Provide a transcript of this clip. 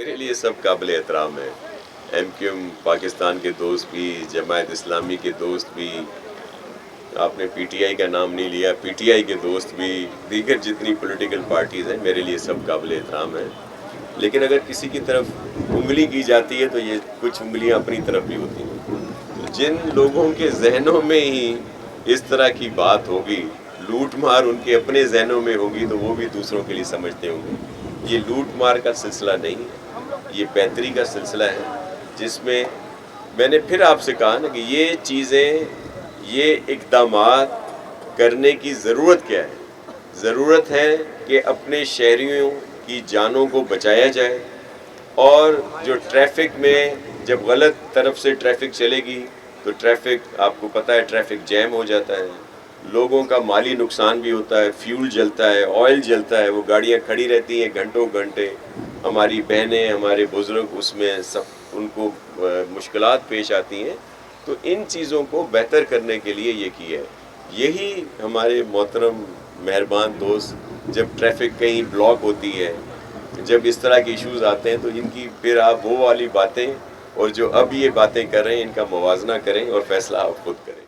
मेरे लिए सब काबिल एहतराम है। एमक्यूएम पाकिस्तान के दोस्त भी, जमायत इस्लामी के दोस्त भी, आपने पीटीआई का नाम नहीं लिया, पीटीआई के दोस्त भी, दीगर जितनी पॉलिटिकल पार्टीज़ हैं मेरे लिए सब काबिल एहतराम है। लेकिन अगर किसी की तरफ उंगली की जाती है तो ये कुछ उंगलियां अपनी तरफ भी होती हैं। तो जिन लोगों के जहनों में ही इस तरह की बात होगी, लूट मार उनके अपने जहनों में होगी, तो वो भी दूसरों के लिए समझते होंगे। ये लूट मार का सिलसिला नहीं है, ये बेहतरी का सिलसिला है, जिसमें मैंने फिर आपसे कहा ना कि ये चीज़ें, ये इक़दामात करने की ज़रूरत क्या है? ज़रूरत है कि अपने शहरियों की जानों को बचाया जाए, और जो ट्रैफिक में जब गलत तरफ से ट्रैफिक चलेगी तो ट्रैफिक, आपको पता है, ट्रैफिक जैम हो जाता है, लोगों का माली नुकसान भी होता है, फ्यूल जलता है, ऑयल जलता है, वो गाड़ियाँ खड़ी रहती हैं घंटों घंटे, हमारी बहनें, हमारे बुज़ुर्ग उसमें सब, उनको मुश्किलात पेश आती हैं। तो इन चीज़ों को बेहतर करने के लिए ये किया है। यही हमारे मोहतरम मेहरबान दोस्त, जब ट्रैफिक कहीं ब्लॉक होती है, जब इस तरह के इश्यूज़ आते हैं, तो इनकी फिर आप वो वाली बातें और जो अब ये बातें कर रहे हैं, इनका मुवाजना करें और फैसला आप खुद करें।